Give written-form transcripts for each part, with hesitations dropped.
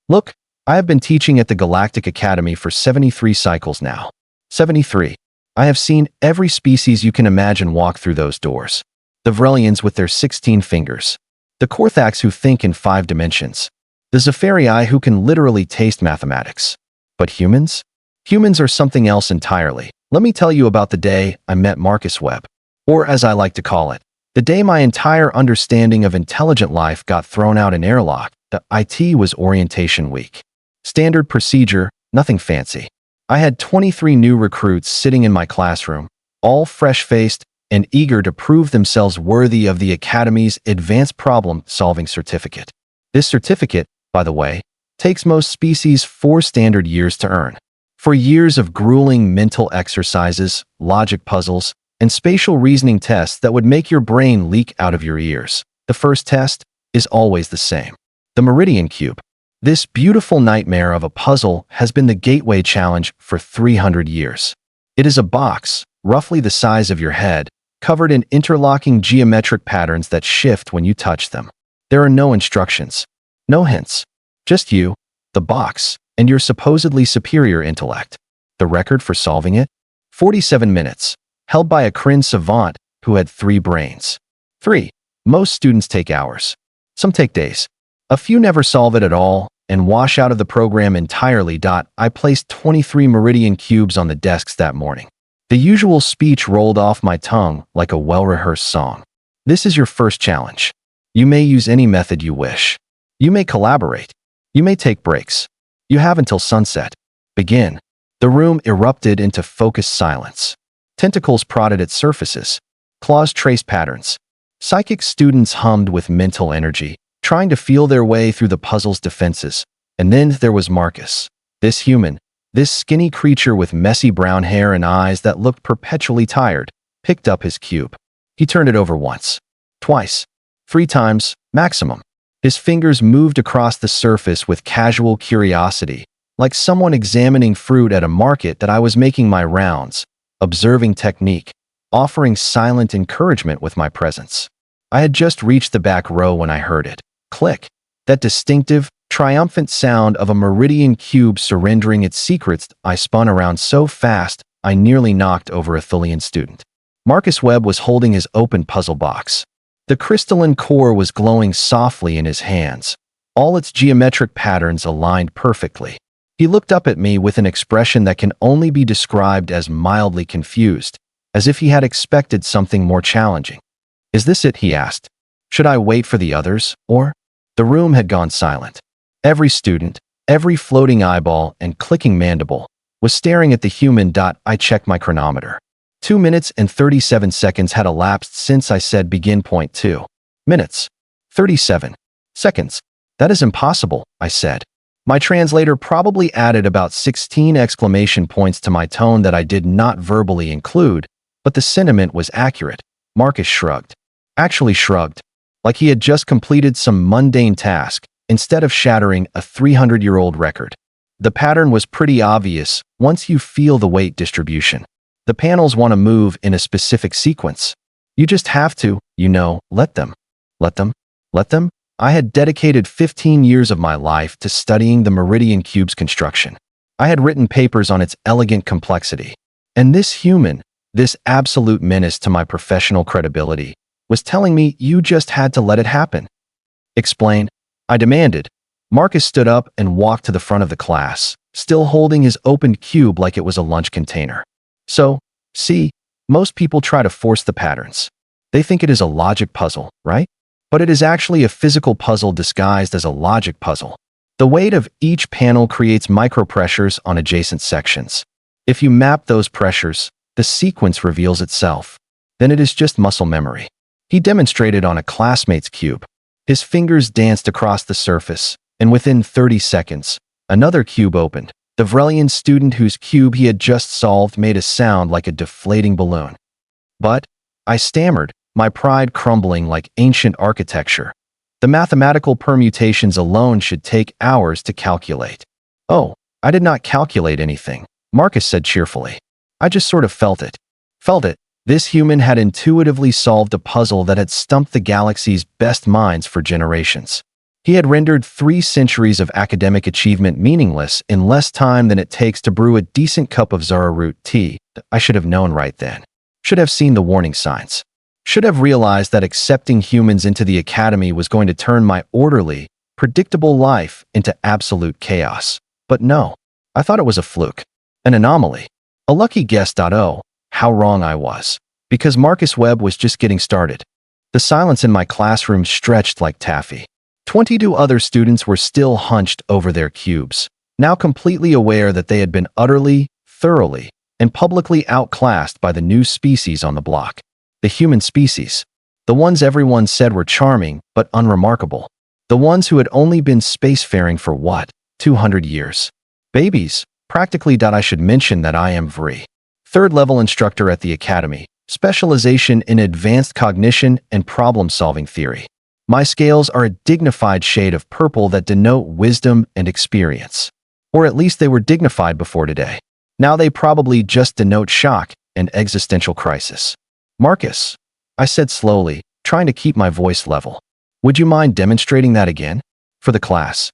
Look, I have been teaching at the Galactic Academy for 73 cycles now. 73. I have seen every species you can imagine walk through those doors. The Vrelians with their 16 fingers. The Korthax who think in 5 dimensions. The Zephyrii who can literally taste mathematics. But humans? Humans are something else entirely. Let me tell you about the day I met Marcus Webb. Or as I like to call it, the day my entire understanding of intelligent life got thrown out in airlock. The IT was orientation week. Standard procedure, nothing fancy. I had 23 new recruits sitting in my classroom, all fresh-faced and eager to prove themselves worthy of the Academy's Advanced Problem-Solving Certificate. This certificate, by the way, takes most species 4 standard years to earn. For years of grueling mental exercises, logic puzzles, and spatial reasoning tests that would make your brain leak out of your ears, the first test is always the same. The Meridian Cube. This beautiful nightmare of a puzzle has been the gateway challenge for 300 years. It is a box, roughly the size of your head, covered in interlocking geometric patterns that shift when you touch them. There are no instructions, no hints, just you, the box, and your supposedly superior intellect. The record for solving it? 47 minutes, held by a Kryn savant who had 3 brains. 3. Most students take hours. Some take days. A few never solve it at all and wash out of the program entirely. I placed 23 Meridian Cubes on the desks that morning. The usual speech rolled off my tongue like a well-rehearsed song. This is your first challenge. You may use any method you wish. You may collaborate. You may take breaks. You have until sunset. Begin. The room erupted into focused silence. Tentacles prodded at surfaces. Claws traced patterns. Psychic students hummed with mental energy, trying to feel their way through the puzzle's defenses. And then there was Marcus. This human, this skinny creature with messy brown hair and eyes that looked perpetually tired, picked up his cube. He turned it over once, twice, 3 times, maximum. His fingers moved across the surface with casual curiosity, like someone examining fruit at a market that I was making my rounds, observing technique, offering silent encouragement with my presence. I had just reached the back row when I heard it. Click. That distinctive, triumphant sound of a Meridian Cube surrendering its secrets. I spun around so fast, I nearly knocked over a Thulian student. Marcus Webb was holding his open puzzle box. The crystalline core was glowing softly in his hands, all its geometric patterns aligned perfectly. He looked up at me with an expression that can only be described as mildly confused, as if he had expected something more challenging. "Is this it?" he asked. "Should I wait for the others, or?" The room had gone silent. Every student, every floating eyeball and clicking mandible was staring at the human. I checked my chronometer. 2 minutes and 37 seconds had elapsed since I said begin. 2 minutes, 37 seconds. "That is impossible," I said. My translator probably added about 16 exclamation points to my tone that I did not verbally include, but the sentiment was accurate. Marcus shrugged. Actually shrugged, like he had just completed some mundane task, instead of shattering a 300-year-old record. The pattern was pretty obvious once you feel the weight distribution. The panels want to move in a specific sequence. You just have to, let them. Let them? Let them? I had dedicated 15 years of my life to studying the Meridian Cube's construction. I had written papers on its elegant complexity. And this human, this absolute menace to my professional credibility, was telling me you just had to let it happen. "Explain," I demanded. Marcus stood up and walked to the front of the class, still holding his opened cube like it was a lunch container. "So, see, most people try to force the patterns. They think it is a logic puzzle, right? But it is actually a physical puzzle disguised as a logic puzzle. The weight of each panel creates micropressures on adjacent sections. If you map those pressures, the sequence reveals itself. Then it is just muscle memory." He demonstrated on a classmate's cube. His fingers danced across the surface, and within 30 seconds, another cube opened. The Vrelian student whose cube he had just solved made a sound like a deflating balloon. "But," I stammered, my pride crumbling like ancient architecture. "The mathematical permutations alone should take hours to calculate." "Oh, I did not calculate anything," Marcus said cheerfully. "I just sort of felt it." Felt it. This human had intuitively solved a puzzle that had stumped the galaxy's best minds for generations. He had rendered 3 centuries of academic achievement meaningless in less time than it takes to brew a decent cup of Zara root tea. I should have known right then. Should have seen the warning signs. Should have realized that accepting humans into the academy was going to turn my orderly, predictable life into absolute chaos. But no, I thought it was a fluke, an anomaly, a lucky guess. Oh, how wrong I was. Because Marcus Webb was just getting started. The silence in my classroom stretched like taffy. 22 other students were still hunched over their cubes, now completely aware that they had been utterly, thoroughly, and publicly outclassed by the new species on the block. The human species. The ones everyone said were charming but unremarkable. The ones who had only been spacefaring for what, 200 years? Babies, practically. I should mention that I am VRI. 3rd-level instructor at the Academy, specialization in advanced cognition and problem-solving theory. My scales are a dignified shade of purple that denote wisdom and experience. Or at least they were dignified before today. Now they probably just denote shock and existential crisis. Marcus, I said slowly, trying to keep my voice level. Would you mind demonstrating that again? For the class.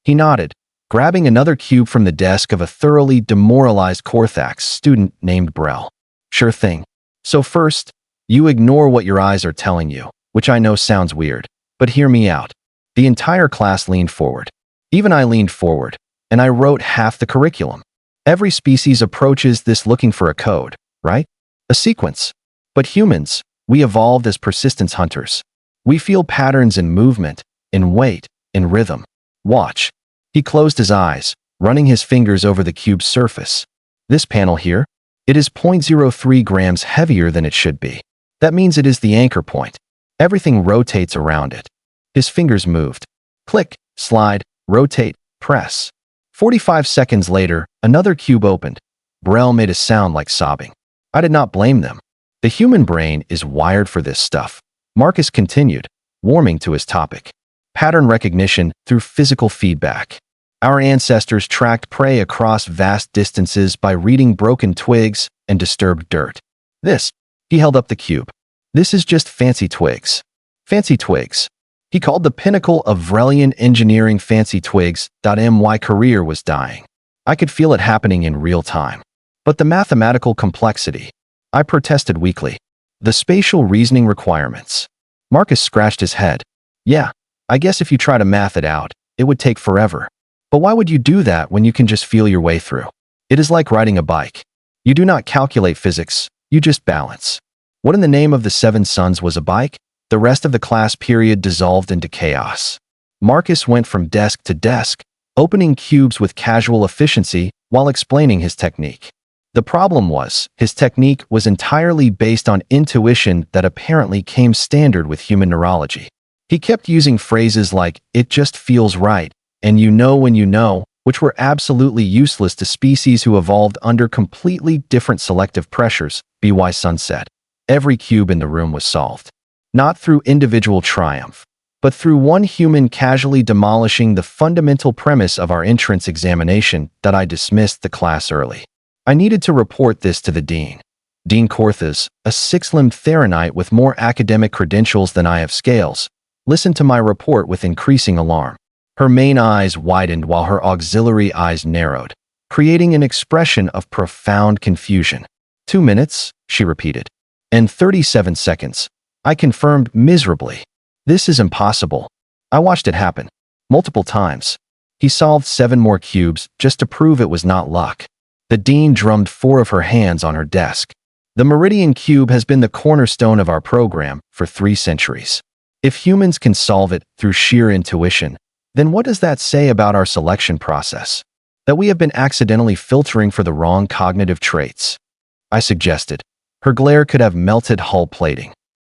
He nodded, grabbing another cube from the desk of a thoroughly demoralized Corthax student named Brell. Sure thing. So first, you ignore what your eyes are telling you, which I know sounds weird. But hear me out. The entire class leaned forward. Even I leaned forward, and I wrote half the curriculum. Every species approaches this looking for a code, right? A sequence. But humans, we evolved as persistence hunters. We feel patterns in movement, in weight, in rhythm. Watch. He closed his eyes, running his fingers over the cube's surface. This panel here, it is 0.03 grams heavier than it should be. That means it is the anchor point. Everything rotates around it. His fingers moved. Click, slide, rotate, press. 45 seconds later, another cube opened. Brell made a sound like sobbing. I did not blame them. The human brain is wired for this stuff. Marcus continued, warming to his topic. Pattern recognition through physical feedback. Our ancestors tracked prey across vast distances by reading broken twigs and disturbed dirt. This, he held up the cube. This is just fancy twigs. Fancy twigs. He called the pinnacle of Vrelian engineering fancy twigs. My career was dying. I could feel it happening in real time. But the mathematical complexity. I protested weakly. The spatial reasoning requirements. Marcus scratched his head. Yeah, I guess if you try to math it out, it would take forever. But why would you do that when you can just feel your way through? It is like riding a bike. You do not calculate physics, you just balance. What in the name of the 7 suns was a bike? The rest of the class period dissolved into chaos. Marcus went from desk to desk, opening cubes with casual efficiency while explaining his technique. The problem was, his technique was entirely based on intuition that apparently came standard with human neurology. He kept using phrases like, "it just feels right," and "you know when you know," which were absolutely useless to species who evolved under completely different selective pressures. BY Sun said. Every cube in the room was solved. Not through individual triumph, but through one human casually demolishing the fundamental premise of our entrance examination. That I dismissed the class early. I needed to report this to the dean. Dean Corthas, a 6-limbed Theronite with more academic credentials than I have scales, listened to my report with increasing alarm. Her main eyes widened while her auxiliary eyes narrowed, creating an expression of profound confusion. 2 minutes, she repeated. And 37 seconds. I confirmed miserably. This is impossible. I watched it happen. Multiple times. He solved 7 more cubes just to prove it was not luck. The dean drummed 4 of her hands on her desk. The Meridian Cube has been the cornerstone of our program for 3 centuries. If humans can solve it through sheer intuition, then what does that say about our selection process? That we have been accidentally filtering for the wrong cognitive traits. I suggested. Her glare could have melted hull plating.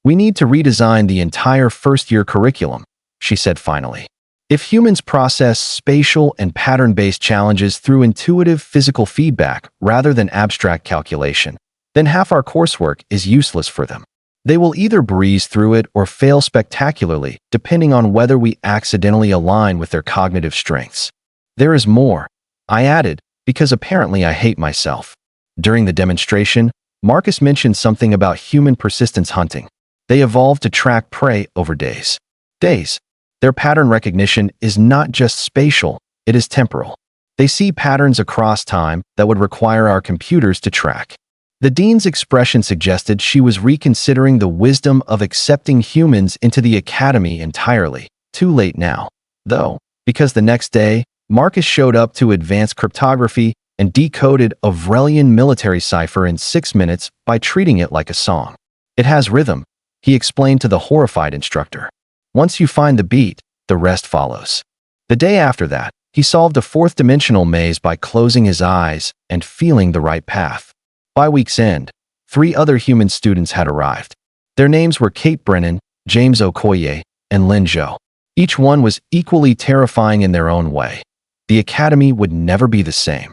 We need to redesign the entire first-year curriculum, she said finally. If humans process spatial and pattern-based challenges through intuitive physical feedback rather than abstract calculation, then half our coursework is useless for them. They will either breeze through it or fail spectacularly, depending on whether we accidentally align with their cognitive strengths. There is more, I added, because apparently I hate myself. During the demonstration, Marcus mentioned something about human persistence hunting. They evolved to track prey over days. Days. Their pattern recognition is not just spatial, it is temporal. They see patterns across time that would require our computers to track. The dean's expression suggested she was reconsidering the wisdom of accepting humans into the academy entirely. Too late now, though, because the next day, Marcus showed up to advanced cryptography and decoded a Vrelian military cipher in 6 minutes by treating it like a song. It has rhythm, he explained to the horrified instructor. Once you find the beat, the rest follows. The day after that, he solved a fourth-dimensional maze by closing his eyes and feeling the right path. By week's end, 3 other human students had arrived. Their names were Kate Brennan, James Okoye, and Lin Zhou. Each one was equally terrifying in their own way. The academy would never be the same.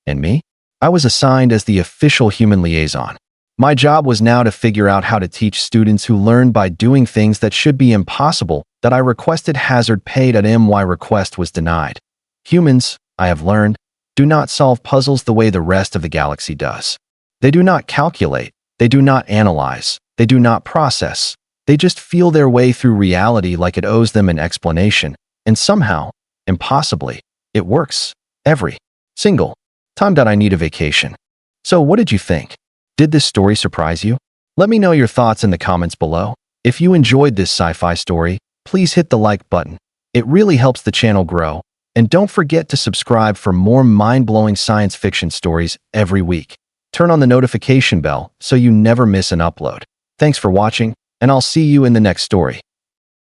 And me? I was assigned as the official human liaison. My job was now to figure out how to teach students who learn by doing things that should be impossible that I requested hazard paid at my request was denied. Humans, I have learned, do not solve puzzles the way the rest of the galaxy does. They do not calculate, they do not analyze, they do not process. They just feel their way through reality like it owes them an explanation, and somehow, impossibly, it works. Every single time that I need a vacation. So what did you think? Did this story surprise you? Let me know your thoughts in the comments below. If you enjoyed this sci-fi story, please hit the like button. It really helps the channel grow. And don't forget to subscribe for more mind-blowing science fiction stories every week. Turn on the notification bell so you never miss an upload. Thanks for watching, and I'll see you in the next story.